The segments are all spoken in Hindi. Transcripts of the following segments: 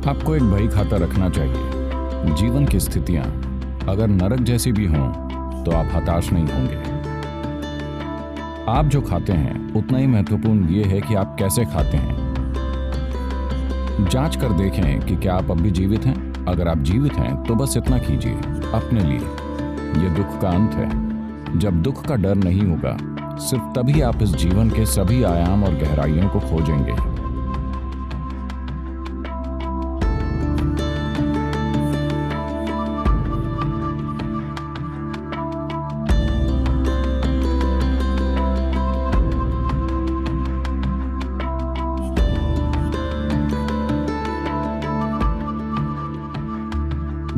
आपको एक बही खाता रखना चाहिए। जीवन की स्थितियां अगर नरक जैसी भी हों तो आप हताश नहीं होंगे। आप जो खाते हैं उतना ही महत्वपूर्ण यह है कि आप कैसे खाते हैं। जांच कर देखें कि क्या आप अब भी जीवित हैं। अगर आप जीवित हैं तो बस इतना कीजिए अपने लिए। यह दुख का अंत है। जब दुख का डर नहीं होगा, सिर्फ तभी आप इस जीवन के सभी आयाम और गहराइयों को खोजेंगे।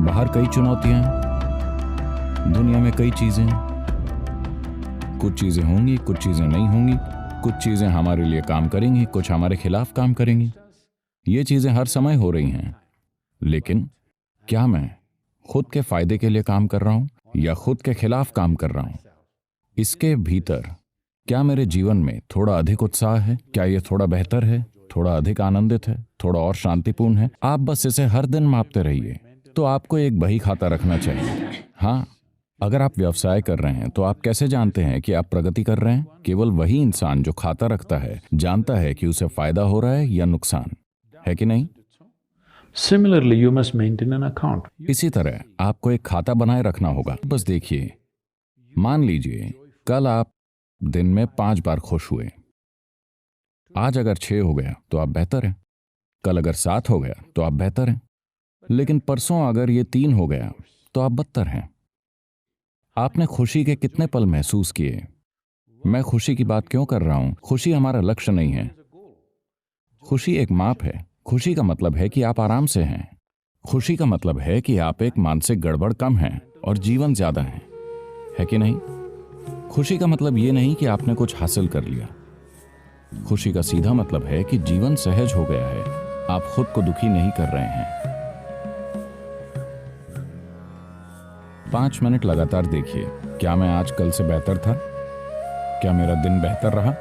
बाहर कई चुनौतियां हैं, दुनिया में कई चीजें हैं। कुछ चीजें होंगी, कुछ चीजें नहीं होंगी। कुछ चीजें हमारे लिए काम करेंगी, कुछ हमारे खिलाफ काम करेंगी। ये चीजें हर समय हो रही हैं। लेकिन क्या मैं खुद के फायदे के लिए काम कर रहा हूं या खुद के खिलाफ काम कर रहा हूं? इसके भीतर क्या मेरे जीवन में थोड़ा अधिक उत्साह है? क्या ये थोड़ा बेहतर है, थोड़ा अधिक आनंदित है, थोड़ा और शांतिपूर्ण है? आप बस इसे हर दिन मापते रहिए। तो आपको एक बही खाता रखना चाहिए। हाँ, अगर आप व्यवसाय कर रहे हैं तो आप कैसे जानते हैं कि आप प्रगति कर रहे हैं? केवल वही इंसान जो खाता रखता है जानता है कि उसे फायदा हो रहा है या नुकसान, है कि नहीं? Similarly, you must maintain an account. इसी तरह आपको एक खाता बनाए रखना होगा। बस देखिए, मान लीजिए कल आप दिन में 5 बार खुश हुए। आज अगर 6 हो गया तो आप बेहतर हैं। कल अगर 7 हो गया तो आप बेहतर हैं। लेकिन परसों अगर ये 3 हो गया तो आप बदतर हैं। आपने खुशी के कितने पल महसूस किए? मैं खुशी की बात क्यों कर रहा हूं? खुशी हमारा लक्ष्य नहीं है। खुशी एक माप है। खुशी का मतलब है कि आप आराम से हैं। खुशी का मतलब है कि आप एक मानसिक गड़बड़ कम हैं और जीवन ज्यादा है कि नहीं? खुशी का मतलब ये नहीं कि आपने कुछ हासिल कर लिया। खुशी का सीधा मतलब है कि जीवन सहज हो गया है। आप खुद को दुखी नहीं कर रहे हैं। 5 मिनट लगातार देखिए, क्या मैं आज कल से बेहतर था? क्या मेरा दिन बेहतर रहा?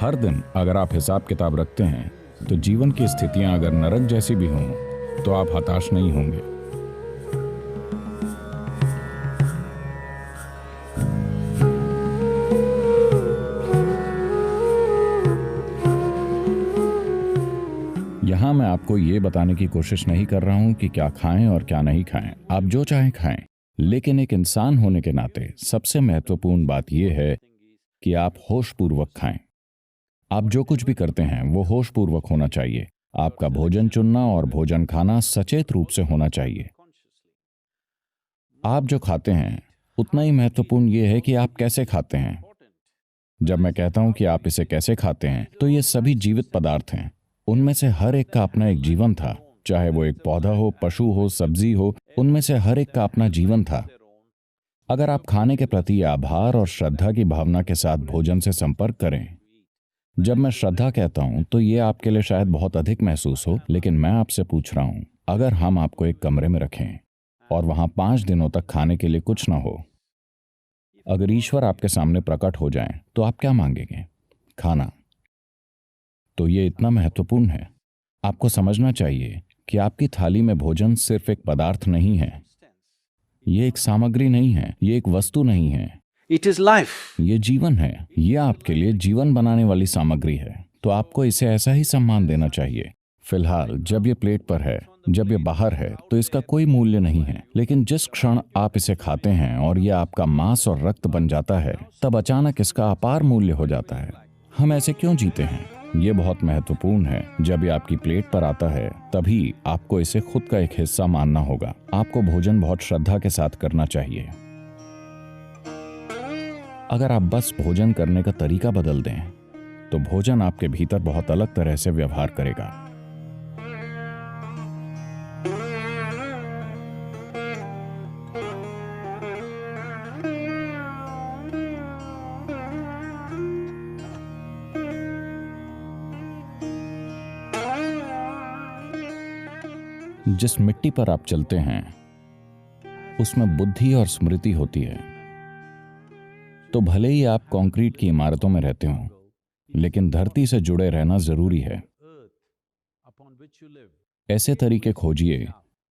हर दिन अगर आप हिसाब किताब रखते हैं तो जीवन की स्थितियां अगर नरक जैसी भी हों तो आप हताश नहीं होंगे। यहां मैं आपको ये बताने की कोशिश नहीं कर रहा हूं कि क्या खाएं और क्या नहीं खाएं। आप जो चाहें खाएं, लेकिन एक इंसान होने के नाते सबसे महत्वपूर्ण बात यह है कि आप होशपूर्वक खाएं। आप जो कुछ भी करते हैं वो होशपूर्वक होना चाहिए। आपका भोजन चुनना और भोजन खाना सचेत रूप से होना चाहिए। आप जो खाते हैं उतना ही महत्वपूर्ण यह है कि आप कैसे खाते हैं। जब मैं कहता हूं कि आप इसे कैसे खाते हैं, तो ये सभी जीवित पदार्थ हैं। उनमें से हर एक का अपना एक जीवन था। चाहे वो एक पौधा हो, पशु हो, सब्जी हो, उनमें से हर एक का अपना जीवन था। अगर आप खाने के प्रति आभार और श्रद्धा की भावना के साथ भोजन से संपर्क करें। जब मैं श्रद्धा कहता हूं तो ये आपके लिए शायद बहुत अधिक महसूस हो, लेकिन मैं आपसे पूछ रहा हूं, अगर हम आपको एक कमरे में रखें और वहां 5 दिनों तक खाने के लिए कुछ ना हो, अगर ईश्वर आपके सामने प्रकट हो जाएं, तो आप क्या मांगेंगे? खाना। तो ये इतना महत्वपूर्ण है। आपको समझना चाहिए कि आपकी थाली में भोजन सिर्फ एक पदार्थ नहीं है। ये एक सामग्री नहीं है, ये एक वस्तु नहीं है। It is life. ये जीवन है। ये आपके लिए जीवन बनाने वाली सामग्री है। तो आपको इसे ऐसा ही सम्मान देना चाहिए। फिलहाल जब ये प्लेट पर है, जब ये बाहर है, तो इसका कोई मूल्य नहीं है। लेकिन जिस क्षण आप इसे खाते हैं और ये आपका मांस और रक्त बन जाता है, तब अचानक इसका अपार मूल्य हो जाता है। हम ऐसे क्यों जीते हैं? ये बहुत महत्वपूर्ण है। जब ये आपकी प्लेट पर आता है, तभी आपको इसे खुद का एक हिस्सा मानना होगा। आपको भोजन बहुत श्रद्धा के साथ करना चाहिए। अगर आप बस भोजन करने का तरीका बदल दें, तो भोजन आपके भीतर बहुत अलग तरह से व्यवहार करेगा। जिस मिट्टी पर आप चलते हैं उसमें बुद्धि और स्मृति होती है। तो भले ही आप कंक्रीट की इमारतों में रहते हों, लेकिन धरती से जुड़े रहना जरूरी है। ऐसे तरीके खोजिए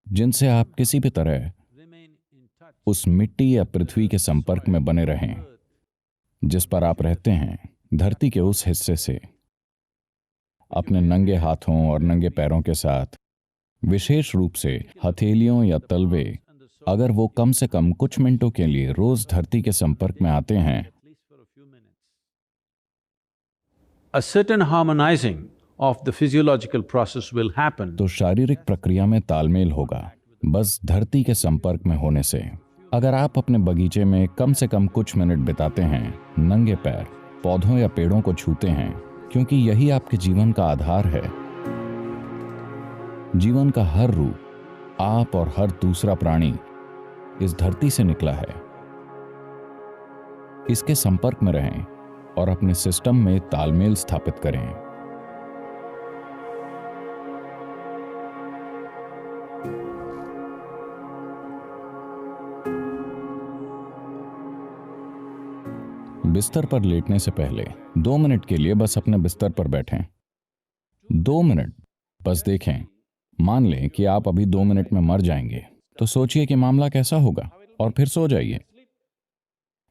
जिनसे आप किसी भी तरह उस मिट्टी या पृथ्वी के संपर्क में बने रहें जिस पर आप रहते हैं, धरती के उस हिस्से से। अपने नंगे हाथों और नंगे पैरों के साथ, विशेष रूप से हथेलियों या तलवे, अगर वो कम से कम कुछ मिनटों के लिए रोज धरती के संपर्क में आते हैं, a certain harmonizing of the physiological process will happen. तो शारीरिक प्रक्रिया में तालमेल होगा बस धरती के संपर्क में होने से। अगर आप अपने बगीचे में कम से कम कुछ मिनट बिताते हैं, नंगे पैर पौधों या पेड़ों को छूते हैं, क्योंकि यही आपके जीवन का आधार है। जीवन का हर रूप, आप और हर दूसरा प्राणी इस धरती से निकला है। इसके संपर्क में रहें और अपने सिस्टम में तालमेल स्थापित करें। बिस्तर पर लेटने से पहले 2 मिनट के लिए बस अपने बिस्तर पर बैठें। 2 मिनट बस देखें। मान लें कि आप अभी 2 मिनट में मर जाएंगे, तो सोचिए कि मामला कैसा होगा और फिर सो जाइए।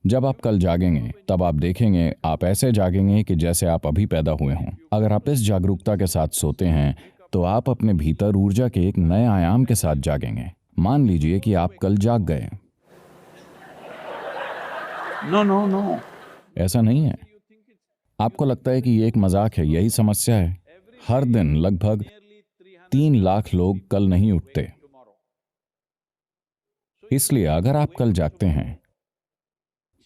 जब आप कल जागेंगे तब आप देखेंगे आप ऐसे जागेंगे कि जैसे आप अभी पैदा हुए हों। अगर आप इस जागरूकता के साथ सोते हैं तो आप अपने भीतर ऊर्जा के एक नए आयाम के साथ जागेंगे। मान लीजिए कि आप कल जाग गए। No. ऐसा नहीं है। आपको लगता है कि ये एक मजाक है, यही समस्या है। हर दिन लगभग 3 लाख लोग कल नहीं उठते। इसलिए अगर आप कल जागते हैं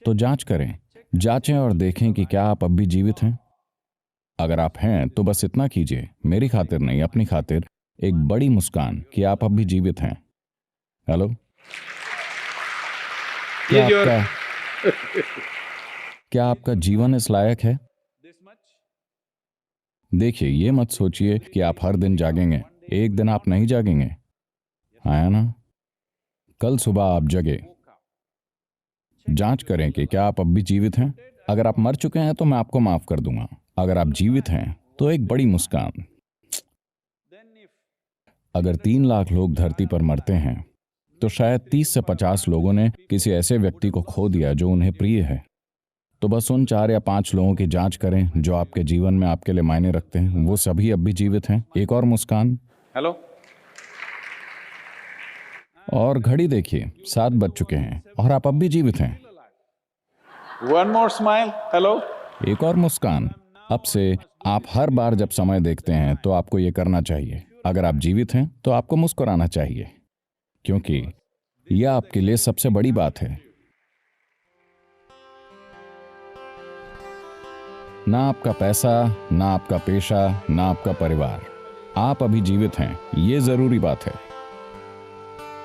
तो जांच करें, जांचें और देखें कि क्या आप अब भी जीवित हैं। अगर आप हैं तो बस इतना कीजिए, मेरी खातिर नहीं, अपनी खातिर एक बड़ी मुस्कान कि आप अब भी जीवित हैं। हेलो, क्या आपका जीवन इस लायक है? देखिए, ये मत सोचिए कि आप हर दिन जागेंगे। एक दिन आप नहीं जागेंगे, आया ना? कल सुबह आप जगे। जांच करें कि क्या आप अब भी जीवित हैं। अगर आप मर चुके हैं तो मैं आपको माफ कर दूंगा। अगर आप जीवित हैं तो एक बड़ी मुस्कान। अगर 3 लाख लोग धरती पर मरते हैं तो शायद 30 से 50 लोगों ने किसी ऐसे व्यक्ति को खो दिया जो उन्हें प्रिय है। तो बस उन 4 या 5 लोगों की जांच करें जो आपके जीवन में आपके लिए मायने रखते हैं। वो सभी अब भी जीवित हैं। एक और मुस्कान। Hello? और घड़ी देखिए, 7 बज चुके हैं और आप अब भी जीवित हैं। One more smile. Hello? एक और मुस्कान। अब से आप हर बार जब समय देखते हैं तो आपको ये करना चाहिए। अगर आप जीवित हैं तो आपको मुस्कुराना चाहिए, क्योंकि यह आपके लिए सबसे बड़ी बात है। ना आपका पैसा, ना आपका पेशा, ना आपका परिवार। आप अभी जीवित हैं, ये जरूरी बात है।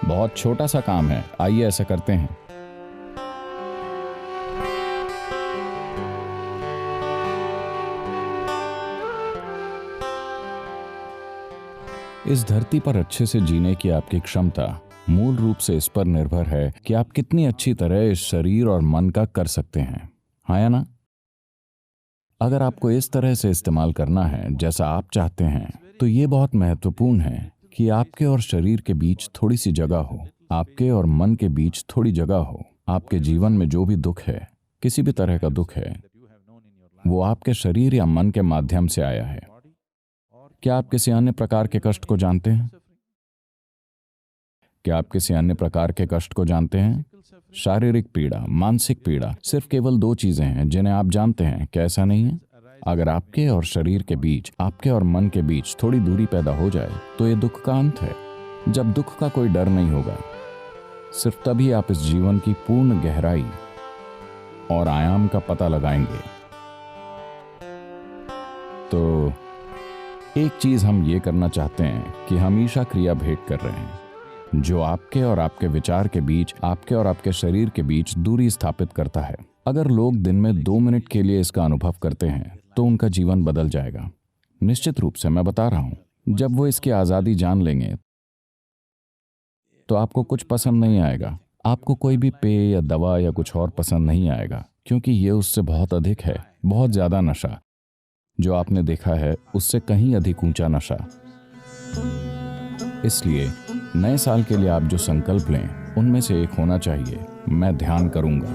बहुत छोटा सा काम है, आइए ऐसा करते हैं। इस धरती पर अच्छे से जीने की आपकी क्षमता मूल रूप से इस पर निर्भर है कि आप कितनी अच्छी तरह इस शरीर और मन का कर सकते हैं, हाँ या ना? अगर आपको इस तरह से इस्तेमाल करना है जैसा आप चाहते हैं, तो ये बहुत महत्वपूर्ण है कि आपके और शरीर के बीच थोड़ी सी जगह हो, आपके और मन के बीच थोड़ी जगह हो। आपके जीवन में जो भी दुख है, किसी भी तरह का दुख है, वो आपके शरीर या मन के माध्यम से आया है। क्या आप किसी अन्य प्रकार के कष्ट को जानते हैं? क्या आप किसी अन्य प्रकार के कष्ट को जानते हैं? शारीरिक पीड़ा, मानसिक पीड़ा, सिर्फ केवल 2 चीजें हैं जिन्हें आप जानते हैं, क्या ऐसा नहीं है? अगर आपके और शरीर के बीच, आपके और मन के बीच थोड़ी दूरी पैदा हो जाए तो ये दुख का अंत है। जब दुख का कोई डर नहीं होगा, सिर्फ तभी आप इस जीवन की पूर्ण गहराई और आयाम का पता लगाएंगे। तो एक चीज हम ये करना चाहते हैं कि हम ईशा क्रिया भेंट कर रहे हैं, जो आपके और आपके विचार के बीच, आपके और आपके शरीर के बीच दूरी स्थापित करता है। अगर लोग दिन में 2 मिनट के लिए इसका अनुभव करते हैं तो उनका जीवन बदल जाएगा। निश्चित रूप से मैं बता रहा हूं, जब वो इसकी आजादी जान लेंगे तो आपको कुछ पसंद नहीं आएगा। आपको कोई भी पेय या दवा या कुछ और पसंद नहीं आएगा, क्योंकि ये उससे बहुत अधिक है, बहुत ज्यादा नशा। जो आपने देखा है उससे कहीं अधिक ऊंचा नशा। इसलिए नए साल के लिए आप जो संकल्प लें उनमें से एक होना चाहिए, मैं ध्यान करूंगा।